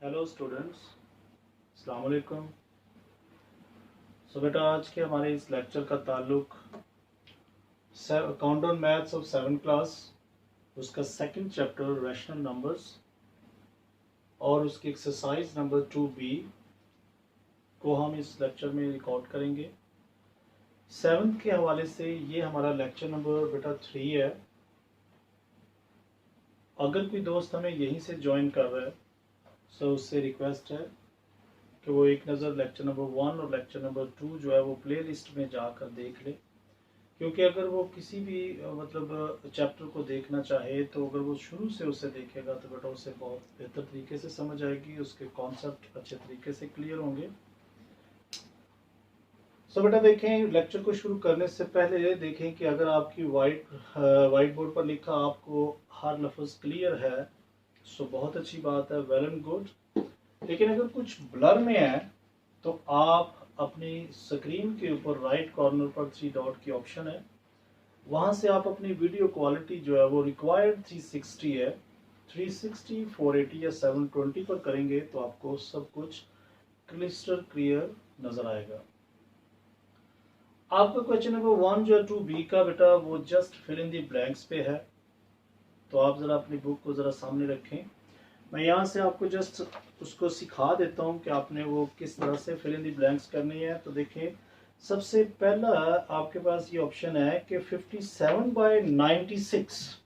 Hello students, अस्सलाम वालेकुम। सो बेटा, आज के हमारे इस लेक्चर का ताल्लुक countdown maths of 7th class, उसका सेकंड चैप्टर रैशनल नंबर्स और उसकी एक्सरसाइज नंबर 2B को हम इस लेक्चर में रिकॉर्ड करेंगे। 7th के हवाले से ये हमारा लेक्चर नंबर बेटा 3 है। अगर कोई दोस्त हमें यहीं से ज्वाइन कर रहा है सो उससे रिक्वेस्ट है कि वो एक नज़र लेक्चर नंबर 1 और लेक्चर नंबर 2 जो है वो प्ले लिस्ट में जाकर देख ले, क्योंकि अगर वो किसी भी मतलब चैप्टर को देखना चाहे तो अगर वो शुरू से उसे देखेगा तो बेटा उसे बहुत बेहतर तरीके से समझ आएगी, उसके कॉन्सेप्ट अच्छे तरीके से क्लियर होंगे। सो बेटा देखें, लेक्चर को शुरू करने से पहले देखें कि अगर आपकी वाइट बोर्ड पर लिखा आपको हर लफ्ज़ क्लियर है सो बहुत अच्छी बात है, वेल एंड गुड। लेकिन अगर कुछ ब्लर में है तो आप अपनी स्क्रीन के ऊपर राइट कॉर्नर पर 3 डॉट की ऑप्शन है, वहां से आप अपनी वीडियो क्वालिटी जो है वो रिक्वायर्ड 360 है, 360, 480 या 720 पर करेंगे तो आपको सब कुछ क्लिस्टर क्लियर नजर आएगा। आपका क्वेश्चन नंबर 1 जो है 2B का बेटा वो just fill in the blanks पे है, तो आप जरा अपनी बुक को जरा सामने रखें। मैं यहाँ से आपको जस्ट उसको सिखा देता हूँ कि आपने वो किस तरह से फिल इन दी ब्लैंक्स करनी है। तो देखें, सबसे पहला आपके पास ये ऑप्शन है कि 57/96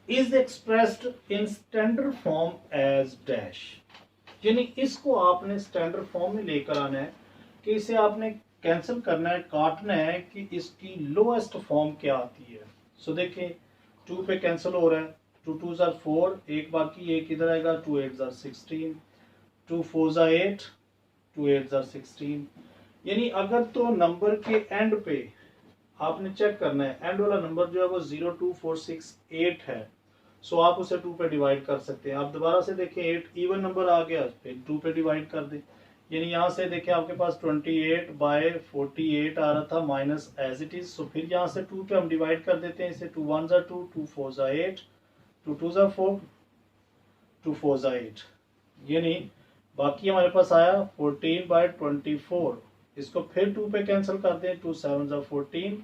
is expressed in standard form as dash, यानी इसको आपने स्टैंडर्ड फॉर्म में लेकर आना है कि इसे आपने कैंसिल करना है, काटना है कि इसकी लोएस्ट फॉर्म क्या आती है। सो देखें, 2 पे कैंसिल हो रहा है, 2 2s are 4, एक बाकी एक इधर आएगा, 2 8s are 16, 2 4s are 8, 2 8s are 16। यानी अगर तो नंबर के एंड पे आपने चेक करना है, एंड वाला नंबर जो है वो 0 2 4 6 8 है, सो आप उसे 2 पे डिवाइड कर सकते हैं। आप दोबारा से देखें, 8 इवन नंबर आ गया, फिर 2 पे डिवाइड कर दें। यानी यहाँ से देखें आपके पास 28/48 आ रहा था माइनस एज इट इज, सो फिर यहाँ से 2 पे हम डिवाइड कर देते हैं इसे। 2 1s are 2, 2 4s are 8, 2 2s are 4, 2 4s are 8। यानी बाकी हमारे पास आया 14/24, इसको फिर 2 पे कैंसिल कर दें, 2 7s are 14,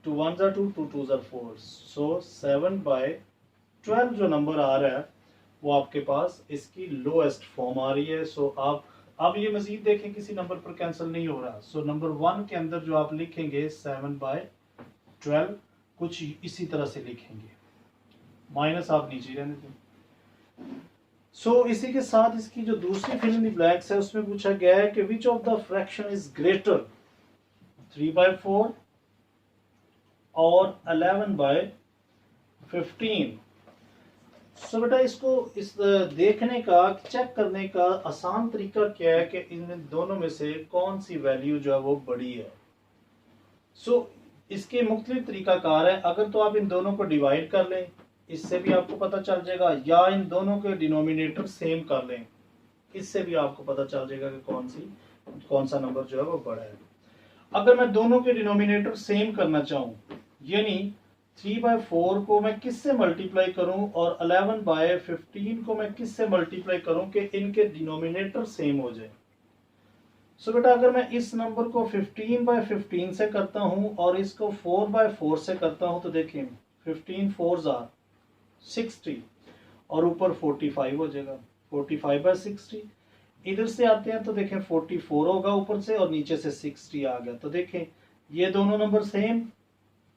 2 1s are 2, 2 2s are 4, सो 7/12 जो नंबर आ रहा है वो आपके पास इसकी लोएस्ट फॉर्म आ रही है। सो आप अब ये मजीद देखें किसी नंबर पर कैंसिल नहीं हो रहा। सो नंबर 1 के अंदर जो आप लिखेंगे 7/12 कुछ इसी तरह से लिखेंगे, माइनस आप नीचे रहने दें। सो इसी के साथ इसकी जो दूसरी फिल इन द ब्लैंक्स है उसमें पूछा गया है कि which of the fraction is greater, 3/4 और 11/15। सो बेटा इसको इस देखने का, चेक करने का आसान तरीका क्या है कि इन दोनों में से कौन सी वैल्यू जो है वो बड़ी है। सो इसके मुख्तलिफ तरीकाकार है। अगर तो आप इन दोनों को डिवाइड कर लें, इससे भी आपको पता चल जाएगा, या इन दोनों के डिनोमिनेटर सेम कर लें, इससे भी आपको पता चल जाएगा कि कौन सा नंबर जो है वो बड़ा है। अगर मैं दोनों के डिनोमिनेटर सेम करना चाहूँ, यानी 3/4 को मैं किससे मल्टीप्लाई करूं और 11/15 को मैं किससे मल्टीप्लाई करूं कि इनके डिनोमिनेटर सेम हो जाए। सो बेटा अगर मैं इस नंबर को 15/15 से करता हूं और इसको 4/4 से करता हूं तो देखिए 15 4s are 60 और ऊपर 45 हो जाएगा, 45/60। इधर से आते हैं तो देखें 44 होगा ऊपर से और नीचे से 60 आ गया। तो देखें ये दोनों नंबर सेम,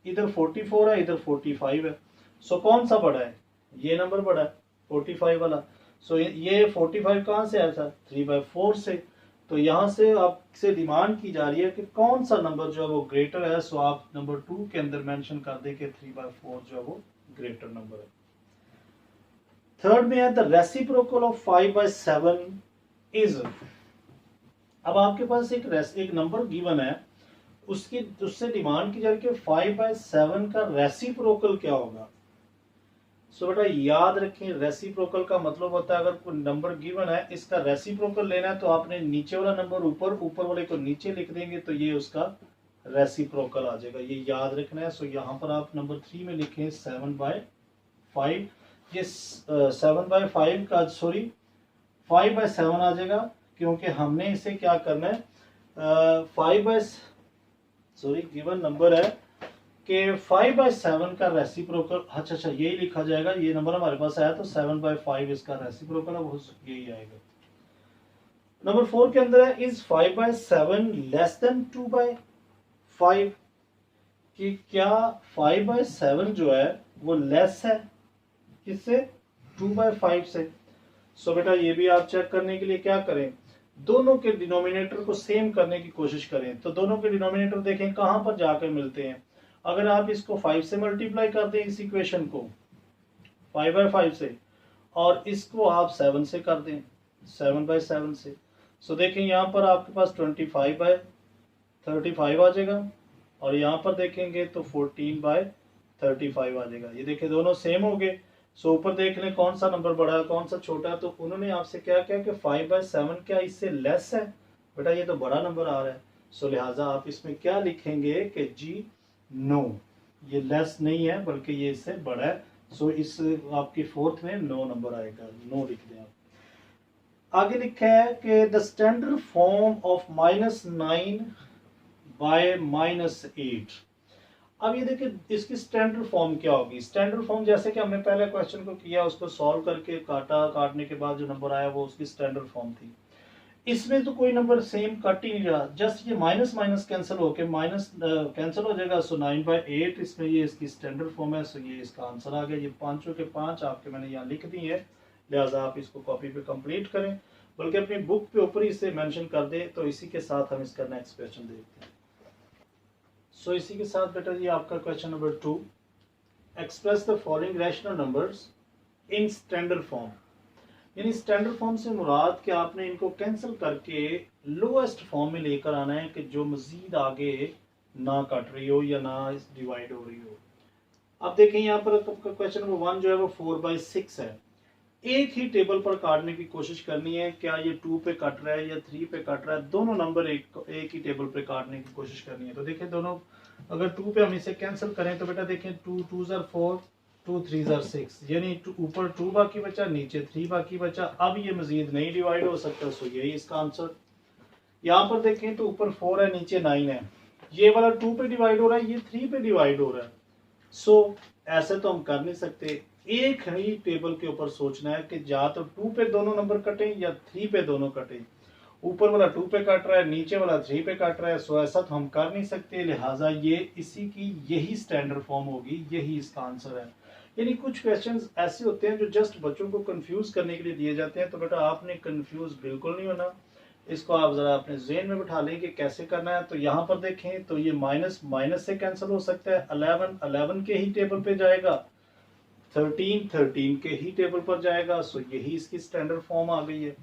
इधर 44 है इधर 45 है। सो कौन सा बड़ा है? ये नंबर बड़ा है, 45 वाला। सो ये 45 कहाँ से आया था? 3/4 से। तो यहाँ से आपसे डिमांड की जा रही है कि कौन सा नंबर जो है वो ग्रेटर है। सो आप नंबर 2 के अंदर मेंशन कर दें कि 3/4 जो है वो ग्रेटर नंबर है। थर्ड में है द रेसिप्रोकल ऑफ 5/7 इज। अब आपके पास एक नंबर गिवन है, उससे डिमांड की जा रही है कि 5/7 का रेसिप्रोकल क्या होगा। सो बेटा याद रखें, रेसिप्रोकल का मतलब होता है अगर कोई नंबर गिवन है इसका रेसिप्रोकल लेना है तो आपने नीचे वाला नंबर ऊपर वाले को नीचे लिख देंगे तो ये उसका रेसिप्रोकल आ जाएगा, ये याद रखना है। सो यहाँ पर आप नंबर 3 में लिखें 7/5 ये 7/5 का, सॉरी 5/7 आ जाएगा, क्योंकि हमने इसे क्या करना है, 5 गिवन नंबर है कि 5/7 का रेसिप्रोकल, अच्छा यही लिखा जाएगा, ये नंबर हमारे पास आया तो 7/5 इसका रेसिप्रोकल है, वो यही आएगा। नंबर 4 के अंदर है इज 5/7 लेस देन 2/5, कि क्या 5/7 जो है वो लेस है किससे, 2/5 से। सो बेटा ये भी आप चेक करने के लिए क्या करें, दोनों के डिनोमिनेटर को सेम करने की कोशिश करें। तो दोनों के डिनोमिनेटर देखें कहां पर जाकर मिलते हैं। अगर आप इसको 5 से मल्टीप्लाई कर दें, इस इक्वेशन को 5/5 से, और इसको आप 7 से कर दें, 7/7 से, सो देखें यहाँ पर आपके पास 25/35 आ जाएगा, और यहाँ पर देखेंगे तो 14/35 आ जाएगा। ये देखें दोनों सेम हो गए। सो ऊपर देख लें कौन सा नंबर बड़ा है कौन सा छोटा है। तो उन्होंने आपसे क्या किया कि 5/7 क्या इससे लेस है, बेटा ये तो बड़ा नंबर आ रहा है। सो लिहाजा आप इसमें क्या लिखेंगे कि जी नो, ये लेस नहीं है बल्कि ये इससे बड़ा है। सो इस आपकी फोर्थ में नो नंबर आएगा, नो लिख दें आप। आगे लिखा है कि द स्टैंडर्ड फॉर्म ऑफ -9/-8। अब ये देखिए इसकी स्टैंडर्ड फॉर्म क्या होगी। स्टैंडर्ड फॉर्म जैसे कि हमने पहले क्वेश्चन को किया, उसको सॉल्व करके काटा, काटने के बाद जो नंबर आया वो उसकी स्टैंडर्ड फॉर्म थी। इसमें तो कोई नंबर सेम कट ही नहीं रहा, जस्ट ये माइनस माइनस कैंसिल होके माइनस कैंसिल हो जाएगा। सो 9/8 इसमें ये इसकी स्टैंडर्ड फॉर्म है। सो ये इसका आंसर आ गया। ये 5 के 5 आपके मैंने यहाँ लिख दी है, लिहाजा आप इसको कॉपी पे कंप्लीट करें, बल्कि अपनी बुक पे ऊपर ही इसे मेंशन कर दें। तो इसी के साथ हम इसका नेक्स्ट क्वेश्चन देखते हैं। सो इसी के साथ बेटा जी आपका question number 2, express the following rational numbers in standard form. यानी स्टैंडर्ड फॉर्म से मुराद कि आपने इनको कैंसिल करके लोएस्ट फॉर्म में लेकर आना है कि जो मजीद आगे ना कट रही हो या ना डिवाइड हो रही हो। अब देखें यहाँ पर क्वेश्चन नंबर 1 जो है वो 4/6 है। एक ही टेबल पर काटने की कोशिश करनी है, क्या ये 2 पे कट रहा है या 3 पे कट रहा है, दोनों नंबर एक ही टेबल पे काटने की कोशिश करनी है। तो देखिए दोनों, अगर 2 पे हम इसे कैंसिल करें तो बेटा देखें 2 2s are 4, 2 3s are 6, यानी ऊपर 2 बाकी बचा, नीचे 3 बाकी बचा। अब ये मजीद नहीं डिवाइड हो सकता, सो यही इसका आंसर। यहाँ पर देखें तो ऊपर 4 है नीचे 9 है, ये वाला 2 पे डिवाइड हो रहा है, ये 3 पे डिवाइड हो रहा है। सो ऐसे तो हम कर नहीं सकते, एक ही टेबल के ऊपर सोचना है कि या तो 2 पे दोनों नंबर कटें या 3 पे दोनों कटें। ऊपर वाला 2 पे कट रहा है, नीचे वाला 3 पे कट रहा है, सो ऐसा तो हम कर नहीं सकते। लिहाजा ये इसी की यही स्टैंडर्ड फॉर्म होगी, यही इसका आंसर है। यानी कुछ क्वेश्चंस ऐसे होते हैं जो जस्ट बच्चों को कंफ्यूज करने के लिए दिए जाते हैं। तो बेटा आपने कंफ्यूज बिल्कुल नहीं होना, इसको आप जरा अपने ज़हन में बिठा लें कि कैसे करना है। तो यहाँ पर देखें तो ये माइनस माइनस से कैंसिल हो सकता है, 11 11 के ही टेबल पे जाएगा, 13 13 के ही टेबल पर जाएगा। सो यही इसकी स्टैंडर्ड फॉर्म आ गई है।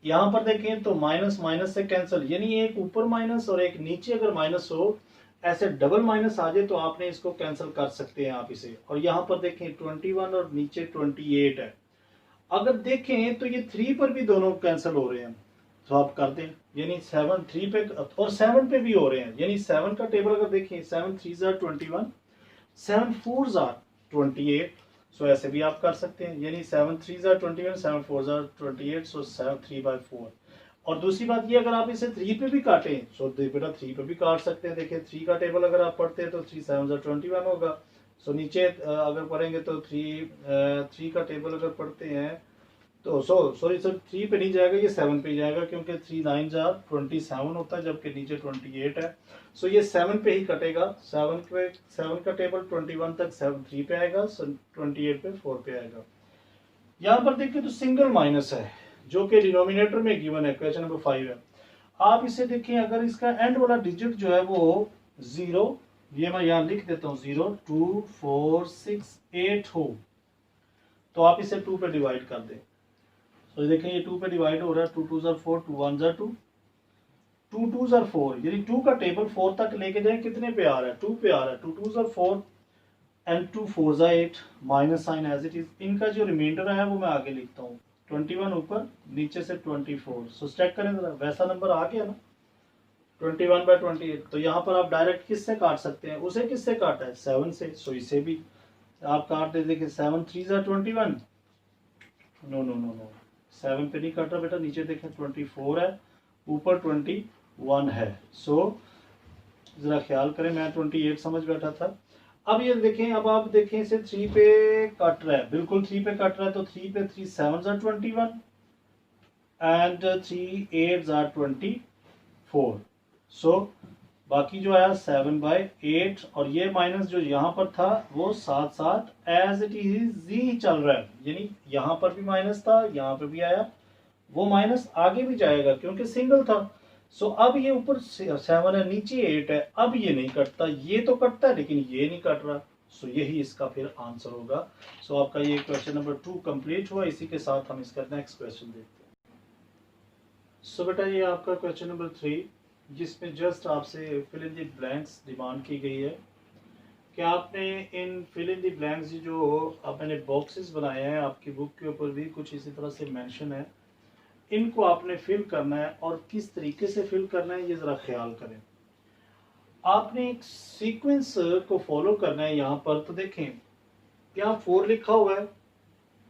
यहाँ पर देखें तो माइनस माइनस से कैंसिल, यानी एक ऊपर माइनस और एक नीचे अगर माइनस हो, ऐसे डबल माइनस आ जाए तो आपने इसको कैंसिल कर सकते हैं आप इसे। और यहाँ पर देखें 21 और नीचे 28 है, अगर देखें तो ये 3 पर भी दोनों कैंसिल हो रहे हैं, तो आप कर दें, यानी 7 3 पे और 7 पे भी हो रहे हैं। यानी 7 का टेबल अगर देखें 7 3s are 21, 7 4s are 28, सो ऐसे भी आप कर सकते हैं। यानी 7 3s are 21, 7 4s are 28, सो 3/4। और दूसरी बात ये, अगर आप इसे 3 पे भी काटें सो बेटा 3 पे भी काट सकते हैं। देखिए 3 का टेबल अगर आप पढ़ते हैं तो 3 7s are 21 होगा। सो नीचे अगर पढ़ेंगे तो 3 का टेबल अगर पढ़ते हैं तो सॉरी सर 3 पे नहीं जाएगा, ये 7 पे जाएगा, क्योंकि 3 9s are 27 होता है जबकि नीचे 28 है। सो ये 7 पे ही कटेगा। 7 का टेबल 21 तक 3 पे आएगा, 28 पे 4 पे आएगा। यहाँ पर देखिए तो सिंगल माइनस है जो कि डिनोमिनेटर में गिवन है, क्वेश्चन नंबर 5 है। आप इसे देखें, अगर इसका एंड वाला डिजिट जो है वो 0, ये मैं यहाँ लिख देता हूँ 0 2 4 6 8 हो, तो आप इसे 2 पे डिवाइड कर दें। तो देखें ये 2 पे डिवाइड हो रहा है, 2 2s are 4, 2 1s are 2, 2 2s are 4, यानी 2 का टेबल 4 तक लेके जाए, कितने पे आ रहा है 2 पे आ रहा है, 2 2s are 4 and 2 4s are 8, minus sign as it is. इनका जो रिमाइंडर है वो मैं आगे लिखता हूँ, 21 ऊपर नीचे से 24। सो चेक करें जरा, वैसा नंबर आ गया ना 21/28। तो यहाँ पर आप डायरेक्ट किससे काट सकते हैं, उसे किससे काटा है 7 से, सो इसे भी आप काट दे, देखिए 7 3 ज़ा 21, नो नो नो नो, 7 पे नहीं कट रहा बेटा, नीचे देखें 24 है, ऊपर 21 है। सो जरा ख्याल करें, मैं 28 समझ बैठा था। अब ये देखें, अब आप देखें इसे 3 पे कट रहा है, बिल्कुल 3 पे कट रहा है, तो 3 पे 3 7 ज़ा 21 एंड 3 8 ज़ा 24। सो बाकी जो आया 7/8, और ये माइनस जो यहाँ पर था वो 7 एज इट इज ही चल रहा है, यानी यहाँ पर भी माइनस था, यहाँ पे भी आया, वो माइनस आगे भी जाएगा क्योंकि सिंगल था। सो अब ये ऊपर 7 है, नीचे 8 है, अब ये नहीं कटता, ये तो कटता है लेकिन ये नहीं कट रहा। सो यही इसका फिर आंसर होगा। सो आपका ये क्वेश्चन नंबर 2 कंप्लीट हुआ। इसी के साथ हम इसका नेक्स्ट क्वेश्चन देखते हैं। सो बेटा ये आपका क्वेश्चन नंबर 3, जिसमें जस्ट आपसे fill in the blanks demand की गई है कि आपने इन फिल इन द ब्लैंक्स जो आपने बॉक्सेस बनाए हैं, आपकी बुक के ऊपर भी कुछ इसी तरह से मेंशन है, इनको आपने फिल करना है और किस तरीके से फिल करना है ये ज़रा ख्याल करें। आपने एक सीक्वेंस को फॉलो करना है। यहाँ पर तो देखें यहाँ 4 लिखा हुआ है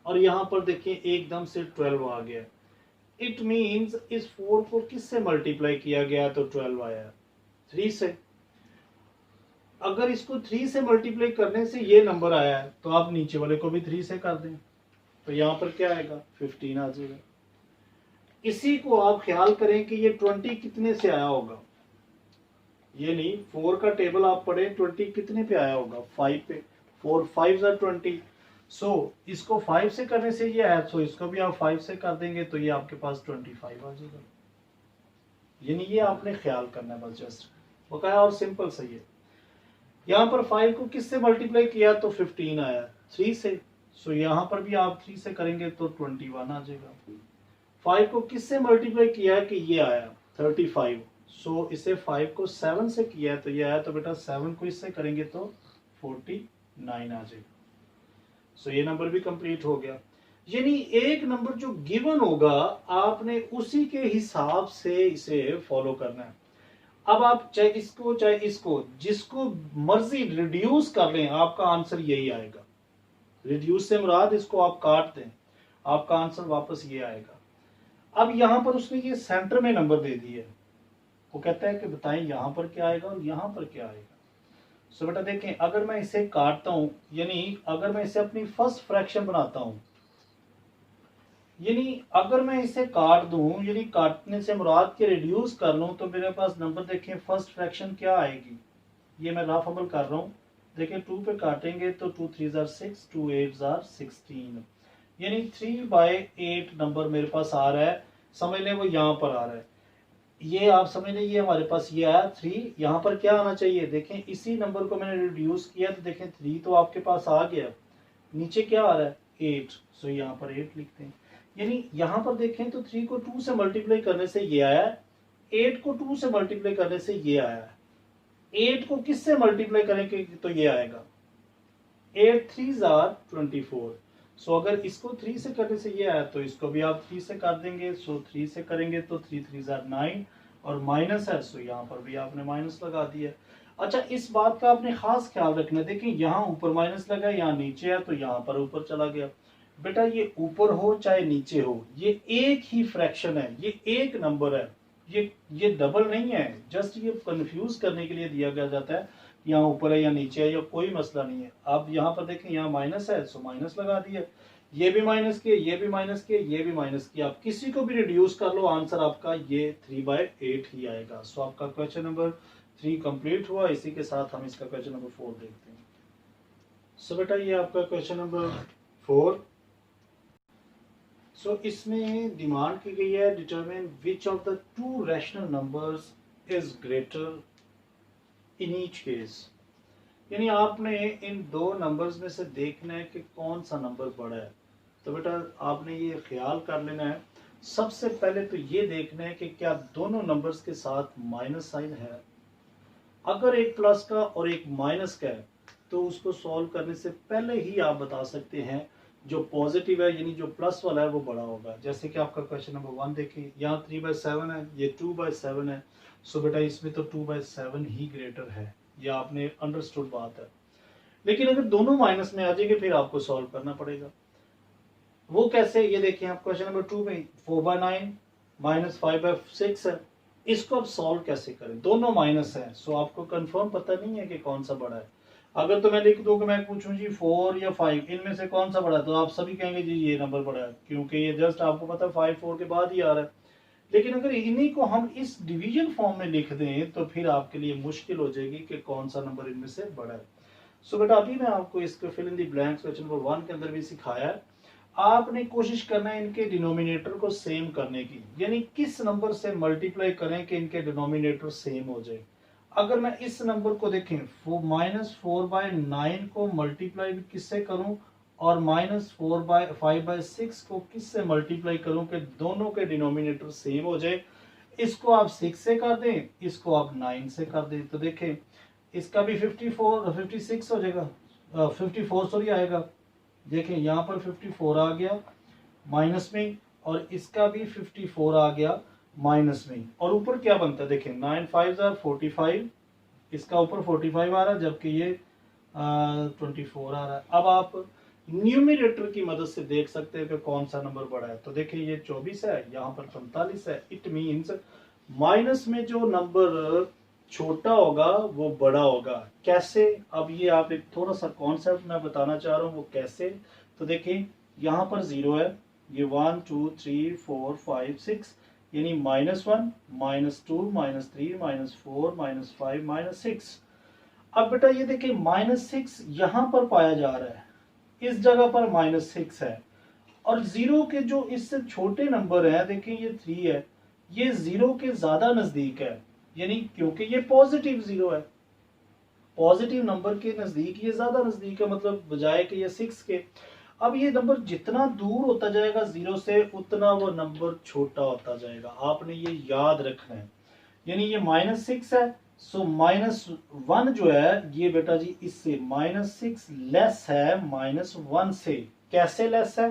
और यहाँ पर देखें एकदम से 12 आ गया। इट मीन्स इस 4 को किससे मल्टीप्लाई किया गया तो 12 आया, 3 से। अगर इसको 3 से मल्टीप्लाई करने से ये नंबर आया है तो आप नीचे वाले को भी 3 से कर दें, तो यहाँ पर क्या आएगा 15 आ जाएगा। इसी को आप ख्याल करें कि ये 20 कितने से आया होगा, ये नहीं 4 का टेबल आप पढ़े, 20 कितने पे आया होगा 5 पे, 4 5 ज़ा 20। सो इसको 5 से करने से ये आया, सो इसको भी आप 5 से कर देंगे तो ये आपके पास 25 आ जाएगा। यानी ये आपने ख्याल करना है बस, जस्ट बकाया और सिंपल सही है। यहाँ पर 5 को किससे मल्टीप्लाई किया तो 15 आया 3 से। सो यहाँ पर भी आप 3 से करेंगे तो 21 आ जाएगा। 5 को किससे मल्टीप्लाई किया है कि ये आया 35। सो इसे 5 को 7 से किया है तो ये आया, तो बेटा 7 को इससे करेंगे तो 49 आ जाएगा। सो ये नंबर भी कंप्लीट हो गया। यानी एक नंबर जो गिवन होगा आपने उसी के हिसाब से इसे फॉलो करना है। अब आप चाहे इसको जिसको मर्जी रिड्यूस कर लें, आपका आंसर यही आएगा। रिड्यूस से मुराद इसको आप काट दें, आपका आंसर वापस ये आएगा। अब यहां पर उसने ये सेंटर में नंबर दे दिया, वो कहता है कि बताएं यहां पर क्या आएगा और यहां पर क्या आएगा। सो बेटा देखें, अगर मैं इसे काटता हूं, यानी अगर मैं इसे अपनी फर्स्ट फ्रैक्शन बनाता हूं, यानी अगर मैं इसे काट दूं, यानी काटने से मुराद के रिड्यूस कर लूं, तो मेरे पास नंबर देखें फर्स्ट फ्रैक्शन क्या आएगी। ये मैं रफ अमल कर रहा हूं, देखें 2 पे काटेंगे तो 2 3 ज़ा 6, 2 8 ज़ा 16, यानी 3/8 नंबर मेरे पास आ रहा है। समझ लें वो यहाँ पर आ रहा है, ये आप समझ लें ये हमारे पास ये आया 3। यहाँ पर क्या आना चाहिए, देखें इसी नंबर को मैंने रिड्यूस किया तो देखें 3 तो आपके पास आ गया, नीचे क्या आ रहा है 8। सो यहाँ पर 8 लिखते हैं। यानी यहाँ पर देखें तो 3 को 2 से मल्टीप्लाई करने से ये आया है, 8 को 2 से मल्टीप्लाई करने से ये आया है। 8 को किससे मल्टीप्लाई करेंगे तो ये आएगा 8 3 ज़ा 24। सो अगर इसको 3 से करने से ये आया तो इसको भी आप 3 से कर देंगे। सो 3 से करेंगे तो 3 3 ज़ा 9, और माइनस है सो यहाँ पर भी आपने माइनस लगा दिया। अच्छा इस बात का आपने खास ख्याल रखना, देखिए यहाँ ऊपर माइनस लगा, यहाँ नीचे है तो यहाँ पर ऊपर चला गया। बेटा ये ऊपर हो चाहे नीचे हो, ये एक ही फ्रैक्शन है, ये एक नंबर है, ये डबल नहीं है। जस्ट ये कंफ्यूज करने के लिए दिया गया जाता है, यहाँ ऊपर है या नीचे है, या कोई मसला नहीं है। आप यहाँ पर देखें यहाँ माइनस है सो माइनस लगा दिया, ये भी माइनस किए, ये भी माइनस किए, ये भी माइनस किया। आप किसी को भी रिड्यूस कर लो, आंसर आपका ये 3/8 ही आएगा। सो आपका क्वेश्चन नंबर 3 कंप्लीट हुआ। इसी के साथ हम इसका क्वेश्चन नंबर 4 देखते हैं। सो बेटा ये आपका क्वेश्चन नंबर 4। सो इसमें डिमांड की गई है determine which of the 2 rational numbers is greater in each case. यानी आपने इन 2 नंबर्स में से देखना है कि कौन सा नंबर बड़ा है। तो बेटा आपने ये ख्याल कर लेना है, सबसे पहले तो ये देखना है कि क्या दोनों नंबर्स के साथ माइनस साइन है। अगर एक प्लस का और एक माइनस का है तो उसको सॉल्व करने से पहले ही आप बता सकते हैं जो पॉजिटिव है, यानी जो प्लस वाला है वो बड़ा होगा। जैसे कि आपका क्वेश्चन नंबर 1 देखिए, यहाँ 3/7 है, ये 2/7 है। सो बेटा इसमें तो 2/7 ही ग्रेटर है, ये आपने अंडरस्टूड बात है। लेकिन अगर दोनों माइनस में आ जाएंगे फिर आपको सॉल्व करना पड़ेगा। वो कैसे, ये देखिए आप क्वेश्चन नंबर 2 में 4/9 माइनस 5/6 है, इसको अब सॉल्व कैसे करें, दोनों माइनस है, सो आपको कंफर्म पता नहीं है कि कौन सा बड़ा है। अगर तो मैं लिख दूं कि मैं पूछूं जी 4 या 5 इनमें से कौन सा बड़ा है, तो आप सभी कहेंगे जी ये नंबर बड़ा है, क्योंकि ये जस्ट आपको पता है 5 4 के बाद ही आ रहा है। लेकिन अगर इन्हीं को हम इस डिवीजन फॉर्म में लिख दें तो फिर आपके लिए मुश्किल हो जाएगी कि कौन सा नंबर इनमें से बड़ा है। सो बेटा अभी मैं आपको इसको fill in the blanks question number 1 के अंदर भी सिखाया है। आपने कोशिश करना है इनके डिनोमिनेटर को सेम करने की, यानी किस नंबर से मल्टीप्लाई करें कि इनके डिनोमिनेटर सेम हो जाए। अगर मैं इस नंबर को देखें -4/9 को मल्टीप्लाई किससे करूं और -5/6 को किससे मल्टीप्लाई करूं कि दोनों के डिनोमिनेटर सेम हो जाए। इसको आप 6 से कर दें, इसको आप 9 से कर दें, तो देखें इसका भी 56 हो जाएगा, 54 सॉरी आएगा। देखें यहाँ पर 54 आ गया माइनस में और इसका भी 54 आ गया माइनस में, और ऊपर क्या बनता है देखें 9 5 45, इसका ऊपर 45 आ रहा है जबकि ये 24 आ रहा है। अब आप न्यूमरेटर की मदद से देख सकते हैं कि कौन सा नंबर बड़ा है। तो देखिए ये 24 है, यहाँ पर 45 है, इट मींस माइनस में जो नंबर छोटा होगा वो बड़ा होगा। कैसे, अब ये आप एक थोड़ा सा कॉन्सेप्ट मैं बताना चाह रहा हूँ, वो कैसे। तो देखिए यहाँ पर 0 है, ये 1 2 3 4 5 6, यानी -1 -2 -3 -4 -5 -6। अब बेटा ये देखिए -6 यहां पर पाया जा रहा है, इस जगह पर -6 है, और 0 के जो इससे छोटे नंबर है देखिए ये 3 है, ये 0 के ज्यादा नजदीक है, यानी क्योंकि ये पॉजिटिव 0 है, पॉजिटिव नंबर के नजदीक ये ज्यादा नजदीक है, मतलब बजाय कि ये 6 के। अब ये नंबर जितना दूर होता जाएगा 0 से उतना वो नंबर छोटा होता जाएगा, आपने ये याद रखना है। यानी ये -6 है, सो -1 जो है ये बेटा जी इससे -6 लेस है -1 से। कैसे लेस है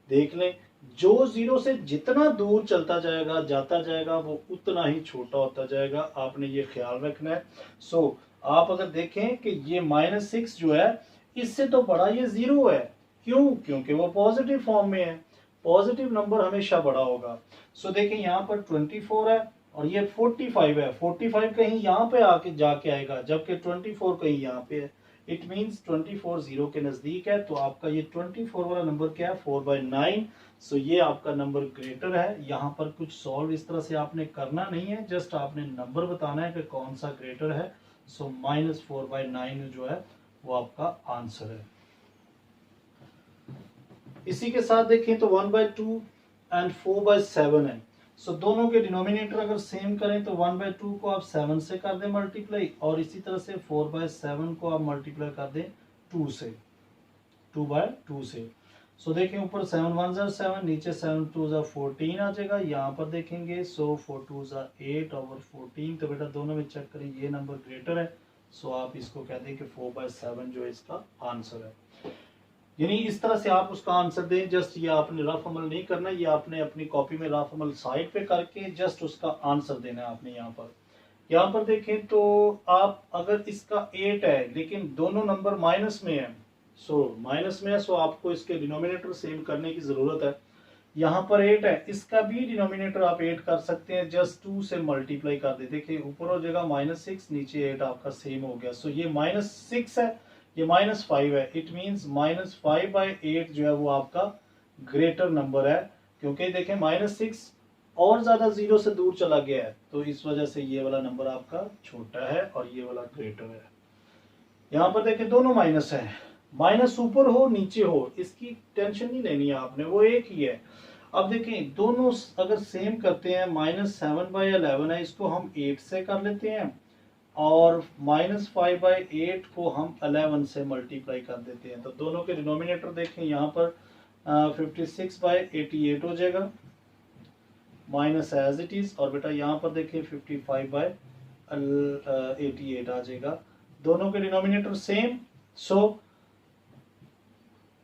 देख लें, जो 0 से जितना दूर चलता जाएगा जाता जाएगा वो उतना ही छोटा होता जाएगा, आपने ये ख्याल रखना है। सो आप अगर देखें कि ये -6 जो है इससे तो बड़ा ये 0 है, क्यों, क्योंकि वो पॉजिटिव फॉर्म में है, पॉजिटिव नंबर हमेशा बड़ा होगा। सो देखें यहाँ पर 24 है और ये 45 है, 45 कहीं यहाँ पे आके जाके आएगा जबकि 24 कहीं यहाँ पे है, इट मींस 24 0 के नजदीक है। तो आपका ये 24 वाला नंबर क्या है 4/9। सो ये आपका नंबर ग्रेटर है। यहाँ पर कुछ सॉल्व इस तरह से आपने करना नहीं है, जस्ट आपने नंबर बताना है कि कौन सा ग्रेटर है। सो -4/9 जो है वो आपका आंसर है। इसी के साथ देखें तो 1/2 एंड 4/7 है। सो दोनों के डिनोमिनेटर अगर सेम करें तो 1/2 को आप 7 से कर दें मल्टीप्लाई, और इसी तरह से 4/7 को आप मल्टीप्लाई कर दें 2 से, 2/2 से। सो देखें ऊपर 7 1 7, नीचे 7 2 14 आ जाएगा। यहाँ पर देखेंगे सो 4 2 8 ओवर 14, तो बेटा दोनों में चेक करें ये नंबर ग्रेटर है। सो आप इसको कह दें कि 4/7 जो है इसका आंसर है। यानी इस तरह से आप उसका आंसर दें, जस्ट ये आपने रफ अमल नहीं करना, ये आपने अपनी कॉपी में रफ अमल साइड पे करके जस्ट उसका आंसर देना है आपने। यहाँ पर देखें तो आप अगर इसका 8 है लेकिन दोनों नंबर माइनस में है, सो आपको इसके डिनोमिनेटर सेम करने की जरूरत है। यहाँ पर 8 है, इसका भी डिनोमिनेटर आप 8 कर सकते हैं, जस्ट 2 से मल्टीप्लाई कर दे। देखिए ऊपर हो जाएगा -6, नीचे 8 आपका सेम हो गया। सो ये -6 है, ये -5 है, इट मींस -5/8 जो है वो आपका ग्रेटर नंबर है, क्योंकि देखें -6 और ज्यादा 0 से दूर चला गया है, तो इस वजह से ये वाला नंबर आपका छोटा है और ये वाला ग्रेटर है। यहाँ पर देखें दोनों माइनस है, माइनस ऊपर हो नीचे हो इसकी टेंशन नहीं लेनी है आपने, वो एक ही है। अब देखें दोनों अगर सेम करते हैं, -7/11 है, इसको हम 8 से कर लेते हैं और -5/8 को हम 11 से मल्टीप्लाई कर देते हैं, तो दोनों के डिनोमिनेटर देखें यहाँ पर 56/88 हो जाएगा माइनस एज इट इज, और बेटा यहाँ पर देखें 55/88 आ जाएगा, दोनों के डिनोमिनेटर सेम। सो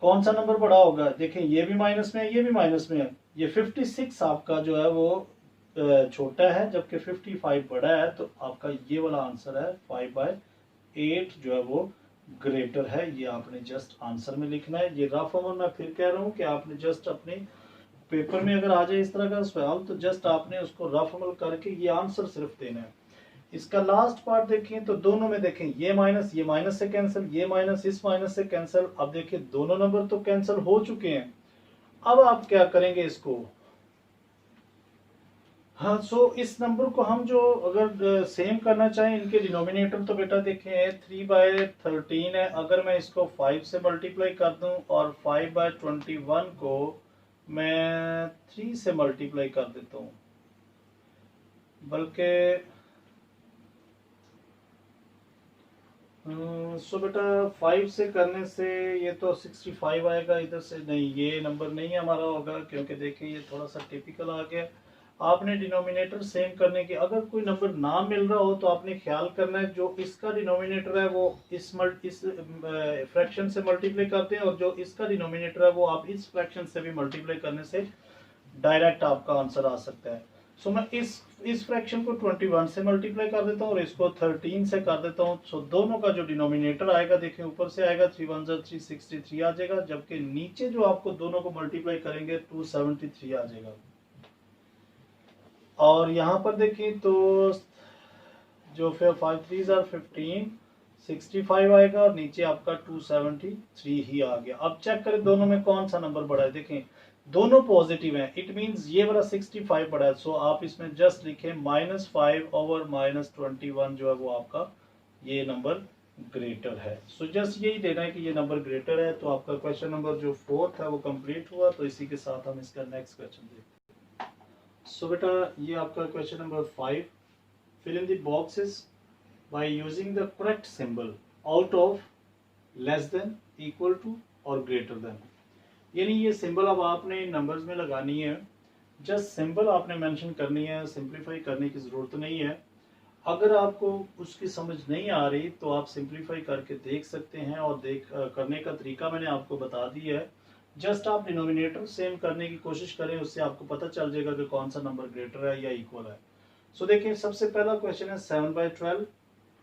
कौन सा नंबर बड़ा होगा, देखें ये भी माइनस में है ये भी माइनस में है, ये 56 आपका जो है वो छोटा है जबकि 55 बड़ा है, तो आपका ये वाला आंसर है 5/8 जो है वो ग्रेटर है, ये आपने जस्ट आंसर में लिखना है। ये रफ अमल मैं फिर कह रहा हूँ कि आपने जस्ट अपने पेपर में अगर आ जाए इस तरह का सवाल तो जस्ट आपने उसको रफ अमल करके ये आंसर सिर्फ देना है। इसका लास्ट पार्ट देखें तो दोनों में देखें ये माइनस से कैंसिल, ये माइनस इस माइनस से कैंसिल। अब देखिए दोनों नंबर तो कैंसिल हो चुके हैं। अब आप क्या करेंगे इसको, हाँ सो इस नंबर को हम जो अगर सेम करना चाहें इनके डिनोमिनेटर तो बेटा देखें 3/13 है। अगर मैं इसको 5 से मल्टीप्लाई कर दूं और 5/21 को मैं 3 से मल्टीप्लाई कर देता हूं, बल्कि सो बेटा 5 से करने से ये तो 65 आएगा, इधर से नहीं, ये नंबर नहीं हमारा होगा क्योंकि देखिए ये थोड़ा सा टिपिकल आ गया। आपने डिनोमिनेटर सेम करने की, अगर कोई नंबर ना मिल रहा हो तो आपने ख्याल करना है जो इसका डिनोमिनेटर है वो इस फ्रैक्शन से मल्टीप्लाई करते हैं और जो इसका डिनोमिनेटर है वो आप इस फ्रैक्शन से भी मल्टीप्लाई करने से डायरेक्ट आपका आंसर आ सकता है। सो मैं इस फ्रैक्शन को 21 से मल्टीप्लाई कर देता हूँ और इसको 13 से कर देता हूँ। सो दोनों का जो डिनोमिनेटर आएगा देखिए ऊपर से आएगा 3 1 363 आ जाएगा, जबकि नीचे जो आपको दोनों को मल्टीप्लाई करेंगे 273 आ जाएगा। और यहाँ पर देखिए तो जो फिर 5 3 15 65 आएगा और नीचे आपका 273 ही आ गया। अब चेक करें दोनों में कौन सा नंबर बड़ा है। देखें दोनों पॉजिटिव हैं, इट मींस ये वाला 65 बड़ा है। सो आप इसमें जस्ट लिखें -5 ओवर -21 जो है वो आपका ये नंबर ग्रेटर है। सो जस्ट यही देना है कि ये नंबर ग्रेटर है। तो आपका क्वेश्चन नंबर जो 4th है वो कंप्लीट हुआ। तो इसी के साथ हम इसका नेक्स्ट क्वेश्चन देखते हैं। सो बेटा ये आपका question number 5, fill in the boxes by using the correct symbol out of, less than, equal to और greater than। यानी ये सिंबल अब आपने नंबर्स में लगानी है, जस्ट सिंबल आपने मेंशन करनी है, सिंप्लीफाई करने की जरूरत नहीं है। अगर आपको उसकी समझ नहीं आ रही तो आप सिंप्लीफाई करके देख सकते हैं और करने का तरीका मैंने आपको बता दिया है। जस्ट आप डिनोमिनेटर सेम करने की कोशिश करें, उससे आपको पता चल जाएगा कि कौन सा नंबर ग्रेटर है या इक्वल है। सो देखिए सबसे पहला क्वेश्चन है 7/12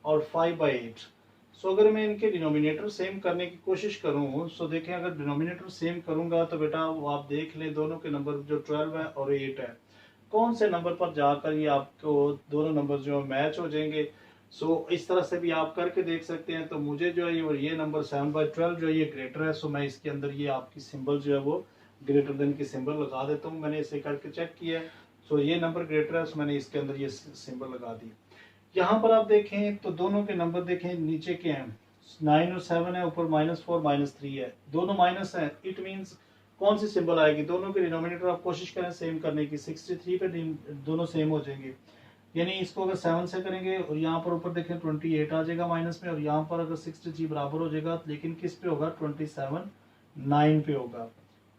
और 5/8। सो अगर मैं इनके डिनोमिनेटर सेम करने की कोशिश करूं, सो देखें अगर डिनोमिनेटर सेम करूंगा तो बेटा वो आप देख लें दोनों के नंबर जो 12 है और 8 है, कौन से नंबर पर जाकर ये आपको दोनों नंबर जो मैच हो जाएंगे। सो इस तरह से भी आप करके देख सकते हैं। तो मुझे जो है ये नंबर 7/12 जो है ये ग्रेटर है। सो मैं इसके अंदर ये आपकी सिंबल जो है वो ग्रेटर देन की सिंबल लगा देता हूँ। मैंने इसे करके चेक किया है। सो ये नंबर ग्रेटर है, सो मैंने इसके अंदर ये सिंबल लगा दी। यहाँ पर आप देखें तो दोनों के नंबर देखें नीचे के हैं 9 और 7 है, ऊपर -4 -3 है, दोनों माइनस है। इट मींस कौन सी सिंबल आएगी, दोनों के डिनोमिनेटर आप कोशिश करें सेम करने की। 63 पे दोनों सेम हो जाएंगे, यानी इसको अगर 7 से करेंगे और यहाँ पर ऊपर देखें 28 आ जाएगा माइनस में, और यहाँ पर अगर 63 बराबर हो जाएगा, लेकिन किस पे होगा 27 9 पे होगा।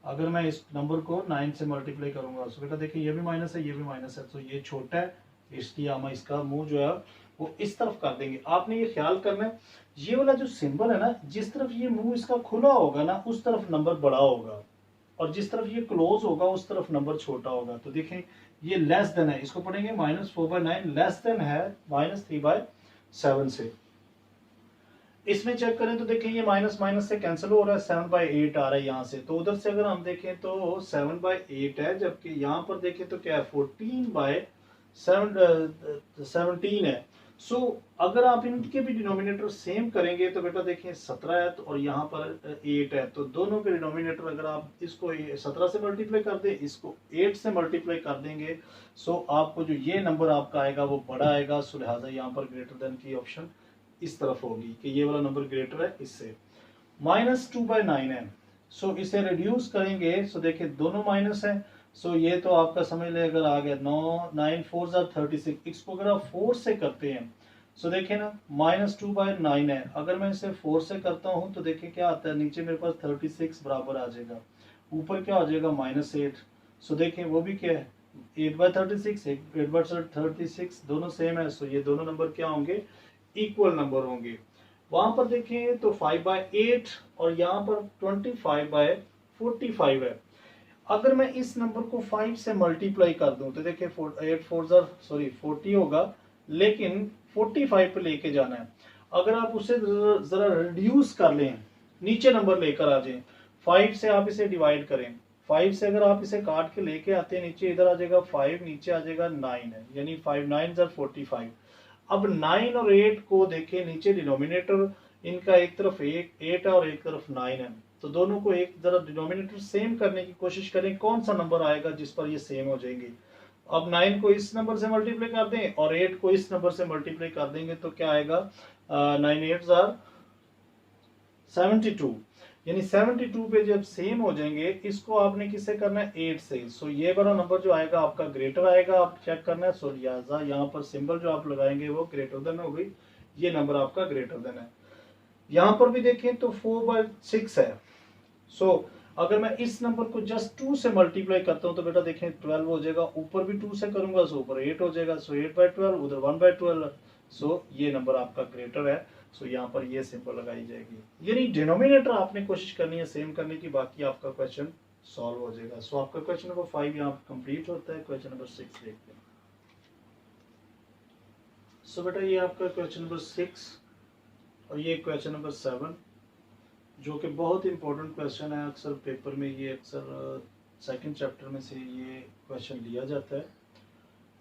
अगर मैं इस नंबर को 9 से मल्टीप्लाई करूंगा तो बेटा देखिए ये भी माइनस है, ये भी माइनस है, तो ये छोटा है, इसलिए हम इसका मुंह जो है वो इस तरफ कर देंगे। आपने ये ख्याल करना है ये वाला जो सिंबल है ना, जिस तरफ ये मुंह इसका खुला होगा ना उस तरफ नंबर बड़ा होगा, और जिस तरफ ये क्लोज होगा उस तरफ नंबर छोटा होगा। तो देखें ये लेस देन है, इसको पढ़ेंगे -4/9 लेस देन है -3/7 से। इसमें चेक करें तो देखें ये माइनस माइनस से कैंसिल हो रहा है, 7/8 आ रहा है यहाँ से। तो उधर से अगर हम देखें तो 7/8 है, जबकि यहाँ पर देखें तो क्या है 14/17 है। सो अगर आप इनके भी डिनोमिनेटर सेम करेंगे तो बेटा देखिए 17 है तो और यहाँ पर 8 है, तो दोनों के डिनोमिनेटर अगर आप इसको 17 से मल्टीप्लाई कर दें, इसको 8 से मल्टीप्लाई कर देंगे, सो आपको जो ये नंबर आपका आएगा वो बड़ा आएगा। सो लिहाजा यहाँ पर ग्रेटर देन की ऑप्शन इस तरफ होगी कि ये वाला नंबर ग्रेटर है इससे। -2/9 है, सो इसे रिड्यूस करेंगे। सो देखिए दोनों माइनस है, सो ये तो आपका समझ ले अगर आ गया 9 4 36, इसको अगर आप 4 से करते हैं सो देखिए ना -2/9 है, अगर मैं इसे 4 से करता हूं तो देखिए क्या आता है, नीचे मेरे पास 36 बराबर आ जाएगा, ऊपर क्या हो जाएगा -8। सो देखिए वो भी क्या है 8/36 8/36 दोनों सेम है, सो ये दोनों नंबर क्या होंगे इक्वल नंबर होंगे। वहां पर देखें तो 5/8 और यहाँ पर 25/45 है। अगर मैं इस नंबर को 5 से मल्टीप्लाई कर दूं तो देखिए 8 4 40 होगा, लेकिन 45 पे लेके जाना है। अगर आप उसे जरा रिड्यूस कर लें, नीचे नंबर लेकर आ जाएं, 5 से आप इसे डिवाइड करें, 5 से अगर आप इसे काट के लेके आते हैं नीचे, इधर आ जाएगा 5, नीचे आ जाएगा 9 है, यानी 5 9 45। अब 9 और 8 को देखें, नीचे डिनोमिनेटर इनका एक तरफ 8 है और एक तरफ 9 है, तो दोनों को एक तरफ डिनोमिनेटर सेम करने की कोशिश करें, कौन सा नंबर आएगा जिस पर ये सेम हो जाएंगे। अब 9 को इस नंबर से मल्टीप्लाई कर दें और 8 को इस नंबर से मल्टीप्लाई कर देंगे तो क्या आएगा, 9 8 72, यानी 72 पे जब सेम हो जाएंगे, इसको आपने किससे करना है, 8 से। सो ये वाला नंबर जो आएगा आपका ग्रेटर आएगा, आप चेक करना है। सो लिहाजा यहाँ पर सिंबल जो आप लगाएंगे वो ग्रेटर देन हो गई, ये नंबर आपका ग्रेटर देन है। यहाँ पर भी देखें तो 4/6 है। सो अगर मैं इस नंबर को जस्ट 2 से मल्टीप्लाई करता हूँ तो बेटा देखें 12 हो जाएगा, ऊपर भी 2 से करूंगा सो ऊपर 8 हो जाएगा, सो 8/12, उधर 1/12, सो ये नंबर आपका ग्रेटर है। सो यहाँ पर ये सिंबल लगाई जाएगी, यानी डिनोमिनेटर आपने कोशिश करनी है सेम करने की, बाकी आपका क्वेश्चन सॉल्व हो जाएगा। सो आपका क्वेश्चन नंबर 5 यहाँ कंप्लीट होता है। क्वेश्चन नंबर 6 देखते हैं। सो बेटा ये आपका क्वेश्चन नंबर 6 और ये क्वेश्चन नंबर 7 जो कि बहुत इंपॉर्टेंट क्वेश्चन है, अक्सर पेपर में ये अक्सर सेकंड चैप्टर में से ये क्वेश्चन लिया जाता है।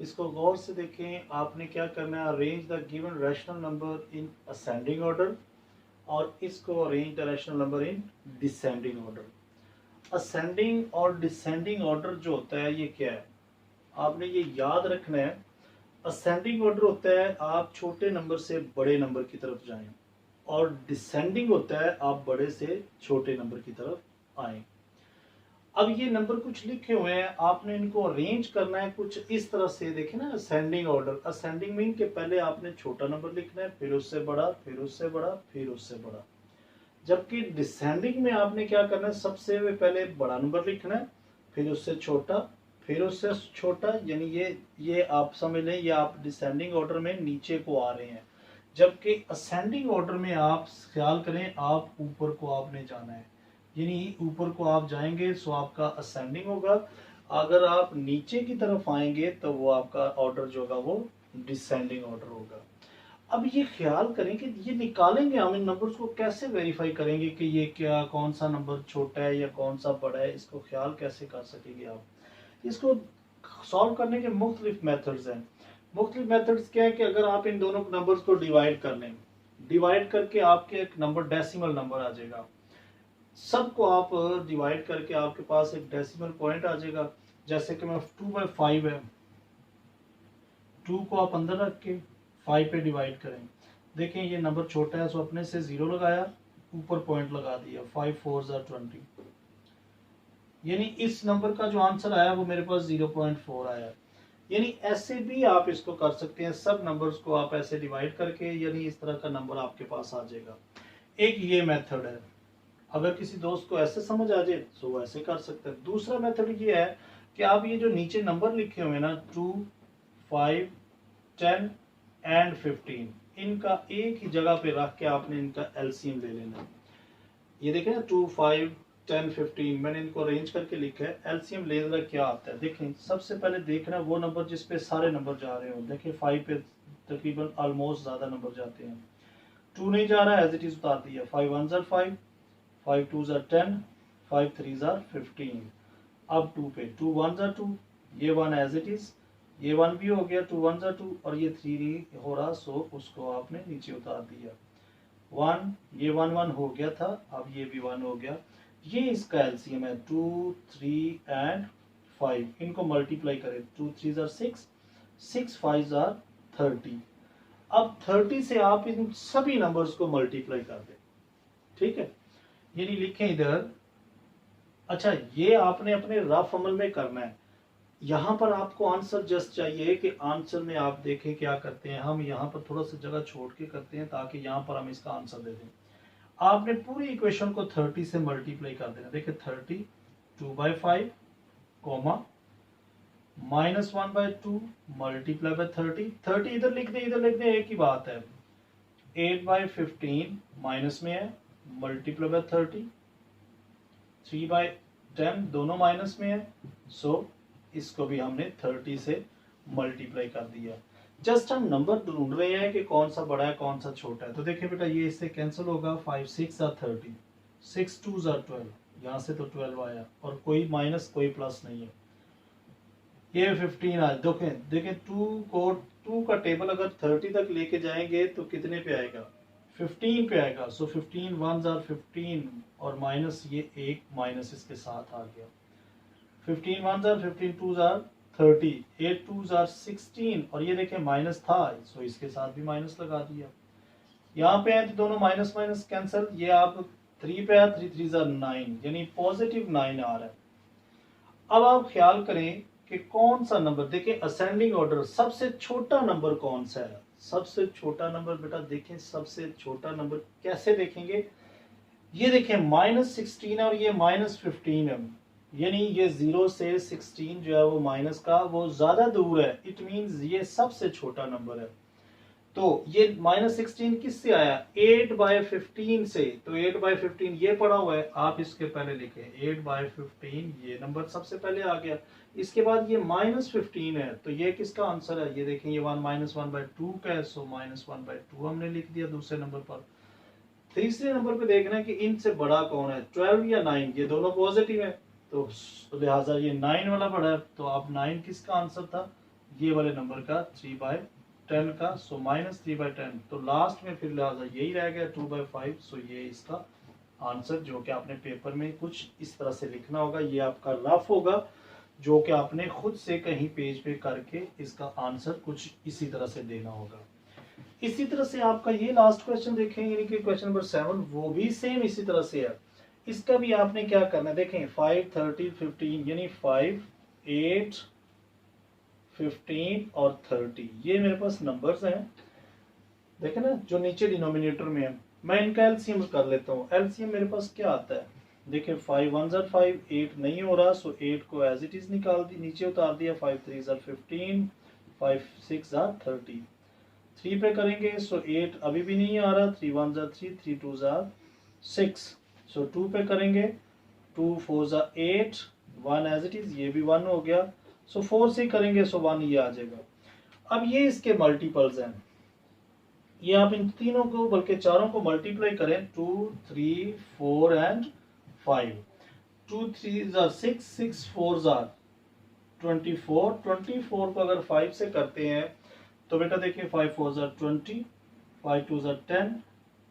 इसको गौर से देखें, आपने क्या करना है, arrange the given rational number in ascending order, और इसको arrange the rational number in descending order. Ascending और डिसेंडिंग ऑर्डर जो होता है ये क्या है, आपने ये याद रखना है। असेंडिंग ऑर्डर होता है आप छोटे नंबर से बड़े नंबर की तरफ जाएं, और डिसेंडिंग होता है आप बड़े से छोटे नंबर की तरफ आए। अब ये नंबर कुछ लिखे हुए हैं, आपने इनको अरेंज करना है कुछ इस तरह से। देखें ना, असेंडिंग ऑर्डर, असेंडिंग मीन के पहले आपने छोटा नंबर लिखना है, फिर उससे बड़ा, फिर उससे बड़ा, फिर उससे बड़ा। जबकि डिसेंडिंग में आपने क्या करना है, सबसे पहले बड़ा नंबर लिखना है, फिर उससे छोटा, फिर उससे छोटा, यानी ये आप समझ लें, ये आप डिसेंडिंग ऑर्डर में नीचे को आ रहे हैं। जबकि असेंडिंग ऑर्डर में आप ख्याल करें, आप ऊपर को आपने जाना है, यानी ऊपर को आप जाएंगे सो आपका असेंडिंग होगा। अगर आप नीचे की तरफ आएंगे तो वो आपका ऑर्डर जो होगा वो डिसेंडिंग ऑर्डर होगा। अब ये ख्याल करें कि ये निकालेंगे हम इन नंबर्स को, कैसे वेरीफाई करेंगे कि ये क्या, कौन सा नंबर छोटा है या कौन सा बड़ा है, इसको ख्याल कैसे कर सकेंगे आप। इसको सॉल्व करने के मुख्तलिफ मेथड्स हैं। मुख्तलिफ मेथड्स क्या है कि अगर आप इन दोनों नंबर्स को डिवाइड कर लें, डिवाइड करके आपके एक नंबर डेसिमल नंबर आ जाएगा, सबको आप डिवाइड करके आपके पास एक डेसिमल पॉइंट आ जाएगा। जैसे कि मैं 2/5 है, 2 को आप अंदर रख के 5 पे डिवाइड करें, देखें ये नंबर छोटा है सो अपने से 0 लगाया, ऊपर पॉइंट लगा दिया, 5 4 20, यानी इस नंबर का जो आंसर आया वो मेरे पास 0.4 आया। यानी ऐसे भी आप इसको कर सकते हैं, सब नंबर्स को आप ऐसे डिवाइड करके, यानी इस तरह का नंबर आपके पास आ जाएगा। एक ये मेथड है, अगर किसी दोस्त को ऐसे समझ आ जाए तो वो ऐसे कर सकते हैं। दूसरा मेथड ये है कि आप ये जो नीचे नंबर लिखे हुए हैं ना, 2 5 10 एंड 15, इनका एक ही जगह पे रख के आपने इनका एलसीएम ले लेना। ये देखें ना, 2 5 10 15, मैंने इनको अरेंज करके लिखा है। एलसीएम ले लेना क्या आता है, देखें सबसे पहले देखना वो नंबर जिस पे सारे नंबर जा रहे हो। देखें 5 पे तकरीबन ऑलमोस्ट ज्यादा नंबर जाते हैं, 2 नहीं जा रहा है, एज इट इज उतार दिया, 5 1 5, 5 2 10, 5 3 15। अब 2 पे 2 1 2, ये 1 एज इट इज, ये 1 भी हो गया, 2 1 2, और ये 3 नहीं हो रहा सो उसको आपने नीचे उतार दिया। 1, ये 1 1 हो गया था, अब ये भी 1 हो गया। ये इसका एलसीएम है 2 3 एंड 5, इनको मल्टीप्लाई करें, 2 3 6, 6 5 30। अब 30 से आप इन सभी नंबर्स को मल्टीप्लाई कर दें, ठीक है, यानी लिखें इधर। अच्छा, ये आपने अपने रफ अमल में करना है। यहां पर आपको आंसर जस्ट चाहिए कि आंसर में आप देखें क्या करते हैं, हम यहां पर थोड़ा सा जगह छोड़ के करते हैं ताकि यहां पर हम इसका आंसर दे दें। आपने पूरी इक्वेशन को 30 से मल्टीप्लाई कर देना। देखिए 30 2/5 कॉमा -1/2 मल्टीप्लाई बाय 30, 30 इधर लिख दें, इधर लिख दें, एक ही बात है। 8/15 माइनस में है, मल्टीप्लाई बाय 30, 3/10 दोनों माइनस में है, सो इसको भी हमने 30 से मल्टीप्लाई कर दिया। जस्ट हम नंबर ढूंढ रहे हैं कि कौन सा बड़ा है कौन सा छोटा है। तो देखिए बेटा ये इससे कैंसिल होगा, 5 6 are 30, 6 2 are 12, यहाँ से तो 12 आया और कोई माइनस कोई प्लस नहीं है। ये 15 आया। देखें देखें 2 का टेबल अगर 30 तक लेके जाएंगे तो कितने पे आएगा, 15 पे आएगा। सो 15 1s are 15 और माइनस ये एक माइनस इसके साथ आ गया। 15 1s are 15, 2s are 30, 8 2s are 16 और ये देखें माइनस था, सो इसके साथ भी माइनस लगा दिया। यहाँ पे है तो दोनों माइनस माइनस कैंसिल, ये आप 3 पे है, 3 3s are 9 यानी पॉजिटिव 9 आ रहा है। अब आप ख्याल करें कि कौन सा नंबर, देखिए असेंडिंग ऑर्डर सबसे छोटा नंबर कौन सा है। सबसे छोटा नंबर बेटा देखें, सबसे छोटा नंबर कैसे देखेंगे, ये देखें -16 है और ये -15 है, यानी ये 0 से 16 जो है वो माइनस का वो ज्यादा दूर है, इट मींस ये सबसे छोटा नंबर है। तो ये -16 किससे आया, 8/15 से। तो 8/15 ये पड़ा हुआ है, आप इसके पहले लिखें 8/15, ये नंबर सबसे पहले आ गया। इसके बाद ये -15 है, तो ये किसका आंसर है, ये देखें ये 1 -1/2 का है, सो -1/2 हमने लिख दिया दूसरे नंबर पर। तीसरे नंबर पे देखना है कि इनसे बड़ा कौन है, 12 या 9, ये दोनों पॉजिटिव है, तो लिहाजा ये 9 वाला बड़ा है। तो अब 9 किसका आंसर था, ये वाले नंबर का 3/10 का, सो -3/10। तो लास्ट में फिर लिहाजा यही रह गया 2/5, सो ये इसका आंसर, जो कि आपने पेपर में कुछ इस तरह से लिखना होगा। ये आपका रफ होगा जो कि आपने खुद से कहीं पेज पे करके इसका आंसर कुछ इसी तरह से देना होगा। इसी तरह से आपका ये लास्ट क्वेश्चन देखें, यानी कि क्वेश्चन नंबर 7, वो भी सेम इसी तरह से है। इसका भी आपने क्या करना है, देखें 5 30 15 यानी 5 8 15 और 30, ये मेरे पास नंबर्स हैं, देखें ना जो नीचे डिनोमिनेटर में है। मैं इनका एलसीएम कर लेता हूँ। एलसीएम मेरे पास क्या आता है, देखिए 5 1s are 5, 8 नहीं हो रहा, सो 8 को एज इट इज निकाल दी, नीचे उतार दिया, 5 3s are 15, 5 6 are 30। 3 पे करेंगे, सो 8 अभी भी नहीं आ रहा, 3 1s are 3, 3 2s are 6, सो 2 पे करेंगे, 2 4s are 8, 1 as it is, ये भी 1 हो गया, सो 4 से करेंगे, सो 1 ये आ जाएगा। अब ये इसके मल्टीपल्स हैं, ये आप इन तीनों को बल्कि चारों को मल्टीप्लाई करें, 2 3 4 and 5, 2 3s are 6, 6 4s are 24, 24 को अगर 5 से करते हैं तो बेटा देखिए 5 4s are 20, 5 2s are 10,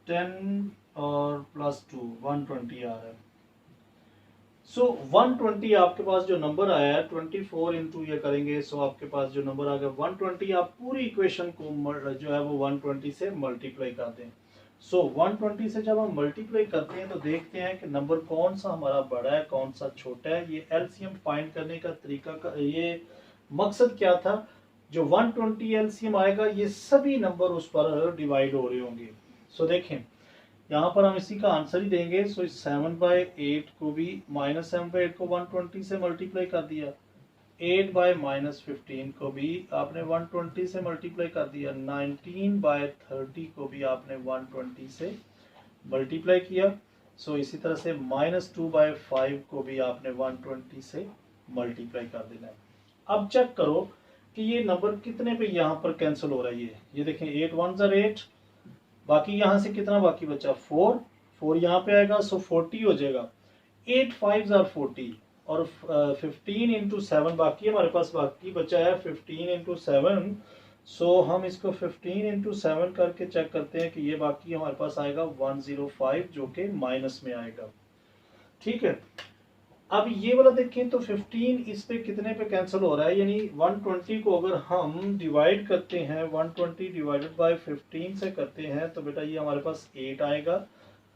10 और प्लस 2 120 आ रहा है। सो 120 आपके पास जो नंबर आया है, 24 इंटू ये करेंगे, सो आपके पास जो नंबर आ गया 120। आप पूरी इक्वेशन को जो है वो 120 से मल्टीप्लाई करते हैं। सो 120 से जब हम मल्टीप्लाई करते हैं तो देखते हैं कि नंबर कौन सा हमारा बड़ा है कौन सा छोटा है। ये एलसीएम फाइंड करने का तरीका का ये मकसद क्या था, जो 120 एलसीएम आएगा ये सभी नंबर उस पर डिवाइड हो रहे होंगे। सो देखें यहाँ पर हम इसी का आंसर ही देंगे। सो इस 7/8 को भी -7/8 को 120 से मल्टीप्लाई कर दिया, 8/-15 को भी आपने 120 से मल्टीप्लाई कर दिया, 19/30 को भी आपने 120 से मल्टीप्लाई किया। सो इसी तरह से -2/5 को भी आपने 120 से मल्टीप्लाई कर देना है। अब चेक करो कि ये नंबर कितने पे यहाँ पर कैंसिल हो रहा है। ये देखें 8 1s are 8, बाकी यहाँ से कितना बाकी बचा 4, 4 यहाँ पे आएगा, सो 40 हो जाएगा। 8 5s are 40 और 15 इंटू 7 बाकी हमारे पास बाकी बचा है 15 इंटू 7। सो हम इसको 15 इंटू 7 करके चेक करते हैं कि ये बाकी हमारे पास आएगा 105, जो कि माइनस में आएगा। ठीक है, अब ये वाला देखें तो 15 इस पे कितने पे कैंसिल हो रहा है, यानी 120 को अगर हम डिवाइड करते हैं 120 डिवाइडेड बाय 15 से करते हैं तो बेटा ये हमारे पास 8 आएगा।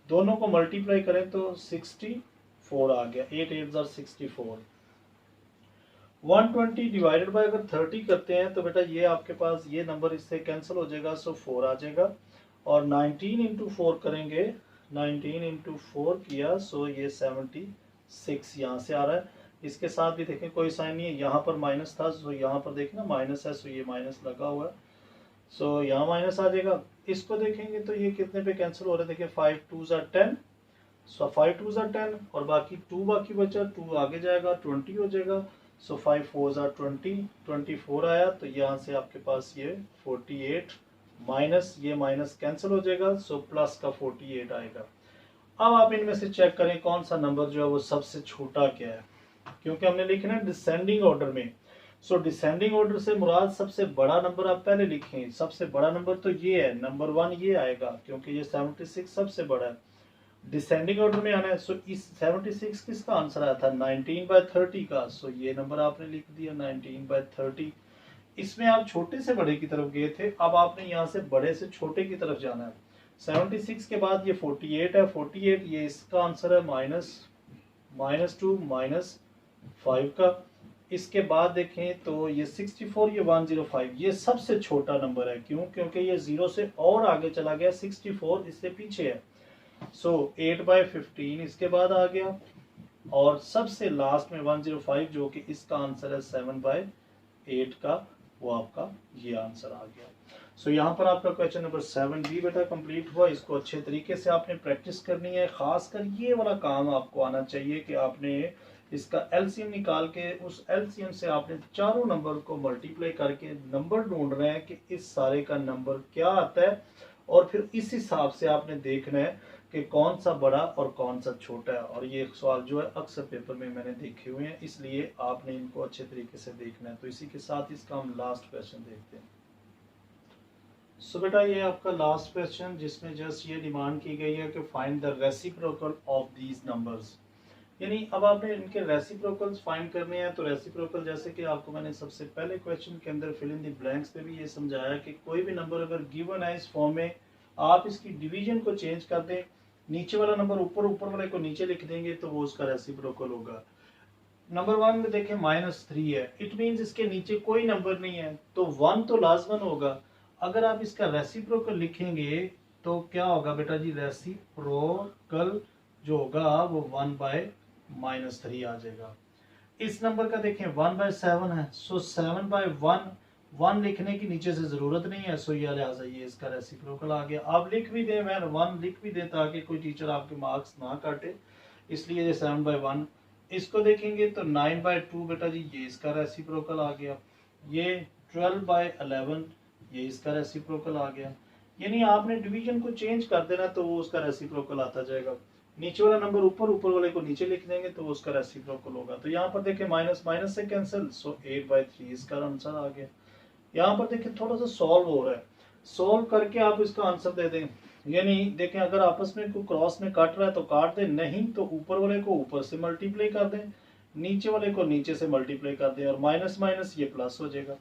दोनों को मल्टीप्लाई करें तो 64 आ गया, 8 8s are 64। 120 डिवाइडेड बाय अगर 30 करते हैं तो बेटा ये आपके पास ये नंबर इससे कैंसिल हो जाएगा, सो 4 आ जाएगा। और 19 इंटू 4 करेंगे, 19 इंटू 4 किया, सो ये 76 यहाँ से आ रहा है। इसके साथ भी देखें कोई साइन नहीं है, यहाँ पर माइनस था, सो यहाँ पर देखना माइनस है, सो ये माइनस लगा हुआ है, सो यहाँ माइनस आ जाएगा। इसको देखेंगे तो ये कितने पे कैंसिल हो रहा है, देखिए 5 2s are 10, so 5 2s are 10 और बाकी 2 बाकी बचा, 2 आगे जाएगा 20 हो जाएगा। सो 5 4 आर 20, 24 आया, तो यहाँ से आपके पास ये 48 माइनस ये माइनस कैंसिल हो जाएगा, सो प्लस का 48 आएगा। अब आप इनमें से चेक करें कौन सा नंबर जो है वो सबसे छोटा क्या है, क्योंकि हमने लिखना है डिसेंडिंग ऑर्डर में। सो डिसेंडिंग ऑर्डर से मुराद सबसे बड़ा नंबर आप पहले लिखें। सबसे बड़ा नंबर तो ये है, नंबर 1 ये आएगा, क्योंकि ये 76 सबसे बड़ा है। डिसेंडिंग ऑर्डर में आना है, सो इस 76 किसका आंसर आया था, 19/30 का। सो ये नंबर आपने लिख दिया 19/30। इसमें आप छोटे से बड़े की तरफ गए थे, अब आपने यहाँ से बड़े से छोटे की तरफ जाना है। 76 के बाद ये 48 है, 48 ये इसका आंसर है -2 -5 का। इसके बाद देखें तो ये 64 ये 105 ये सबसे छोटा नंबर है। क्यों? क्योंकि ये 0 से और आगे चला गया, 64 इससे पीछे है। सो 8/15 इसके बाद आ गया, और सबसे लास्ट में 105 जो कि इसका आंसर है 7/8 का, वो आपका ये आंसर आ गया। सो यहाँ पर आपका क्वेश्चन नंबर 7 भी बेटा कंप्लीट हुआ। इसको अच्छे तरीके से आपने प्रैक्टिस करनी है, खासकर ये वाला काम आपको आना चाहिए कि आपने इसका एलसीएम निकाल के उस एलसीएम से आपने चारों नंबर को मल्टीप्लाई करके नंबर ढूंढना है कि इस सारे का नंबर क्या आता है, और फिर इस हिसाब से आपने देखना है कि कौन सा बड़ा और कौन सा छोटा है। और ये सवाल जो है अक्सर पेपर में मैंने देखे हुए हैं, इसलिए आपने इनको अच्छे तरीके से देखना है। तो इसी के साथ इसका हम लास्ट क्वेश्चन देखते हैं। सो बेटा ये आपका लास्ट क्वेश्चन, जिसमें जस्ट ये डिमांड की गई है कि find the reciprocal of these numbers. यानी अब आपने इनके रेसिप्रोकल्स फाइंड करने हैं। तो रेसिप्रोकल जैसे कि आपको मैंने सबसे पहले क्वेश्चन के अंदर फिल इन द ब्लैंक्स में भी ये समझाया कि कोई भी नंबर अगर गिवन है इस फॉर्म में, आप इसकी डिवीजन को चेंज कर दें, नीचे वाला नंबर ऊपर, ऊपर वाले को नीचे लिख देंगे, तो वो उसका रेसिप्रोकल होगा। नंबर 1 में देखें -3 है, इट मींस इसके नीचे कोई नंबर नहीं है, तो 1 तो लाजमन होगा। अगर आप इसका रेसिप्रोकल लिखेंगे तो क्या होगा बेटा जी, रेसिप्रोकल जो होगा वो 1/-3 आ जाएगा। इस नंबर का देखें 1/7 है, सो 7/1 1 लिखने की नीचे से जरूरत नहीं है, सो यह लिहाजा ये इसका रेसिप्रोकल आ गया। आप लिख भी दें, मैं 1 लिख भी दें ताकि कोई टीचर आपके मार्क्स ना काटे, इसलिए ये 7/1। इसको देखेंगे तो 9/2 बेटा जी ये इसका रेसिप्रोकल आ गया। ये 12/11 ये इसका रेसिप्रोकल आ गया। यानी आपने डिवीजन को चेंज कर देना तो वो उसका रेसिप्रोकल आता जाएगा। नीचे वाला नंबर ऊपर, ऊपर वाले को नीचे लिख देंगे तो वो उसका रेसिप्रोकल होगा। तो यहाँ पर देखें माइनस माइनस से कैंसिल, सो 8/3 इसका आंसर आ गया। यहाँ पर देखें थोड़ा सा सॉल्व हो रहा है, सॉल्व करके आप इसका आंसर दे दें। यानी देखें अगर आपस में कोई क्रॉस में काट रहा है तो काट दें, नहीं तो ऊपर वाले को ऊपर से मल्टीप्लाई कर दें, नीचे वाले को नीचे से मल्टीप्लाई कर दें, और माइनस माइनस ये प्लस हो जाएगा।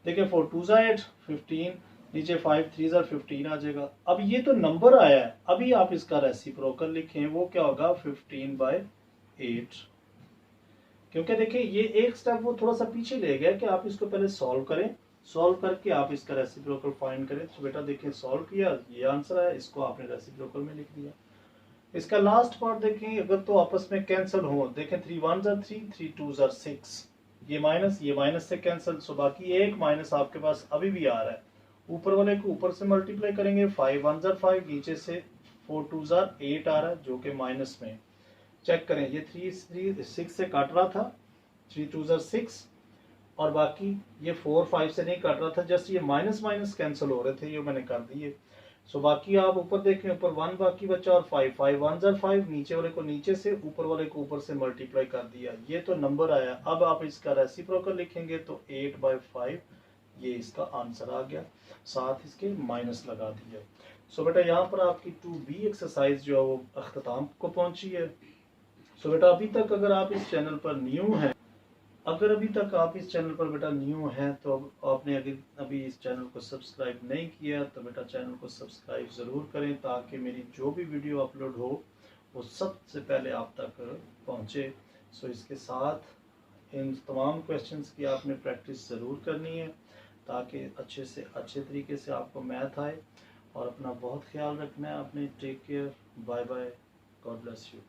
देखिए 4 2 8 15, नीचे 5 3 15 आ जाएगा। अब ये तो नंबर आया है, अभी आप इसका रेसिप्रोकल लिखें, वो क्या होगा 15/8। क्योंकि देखिए ये एक स्टेप वो थोड़ा सा पीछे ले गया कि आप इसको पहले सॉल्व करें, सॉल्व करके आप इसका रेसिप्रोकल फाइंड करें। तो बेटा देखिए सॉल्व किया, ये आंसर है, इसको आपने रेसिप्रोकल में लिख दिया। इसका लास्ट पार्ट देखें, अगर तो आपस में कैंसिल हो, देखें 3 1 3 3 2 6, ये माइनस से कैंसिल, सो बाकी एक माइनस आपके पास अभी भी आ रहा है। ऊपर वाले को ऊपर से मल्टीप्लाई करेंगे, 5 1 5, नीचे से 4 2 8 आ रहा है जो कि माइनस में। चेक करें, ये 3 6 से काट रहा था, 3 2 6, और बाकी ये 4 5 से नहीं काट रहा था, जस्ट ये माइनस माइनस कैंसिल हो रहे थे, ये मैंने कर दिए। सो बाकी आप ऊपर देखें, ऊपर 1 बाकी बचा, और 5 5 1 5, नीचे वाले को नीचे से, ऊपर वाले को ऊपर से मल्टीप्लाई कर दिया, ये तो नंबर आया। अब आप इसका रेसिप्रोकल लिखेंगे तो 8/5 ये इसका आंसर आ गया, साथ इसके माइनस लगा दिया। सो बेटा यहाँ पर आपकी 2B एक्सरसाइज जो है वो अख्ताम को पहुंची है। सो बेटा अभी तक अगर आप इस चैनल पर न्यू हैं, बेटा न्यू हैं, तो आपने अभी इस चैनल को सब्सक्राइब नहीं किया तो बेटा चैनल को सब्सक्राइब ज़रूर करें, ताकि मेरी जो भी वीडियो अपलोड हो वो सबसे पहले आप तक पहुंचे। सो इसके साथ इन तमाम क्वेश्चंस की आपने प्रैक्टिस ज़रूर करनी है, ताकि अच्छे तरीके से आपको मैथ आए। और अपना बहुत ख्याल रखना है, अपने take care, bye bye, God bless you.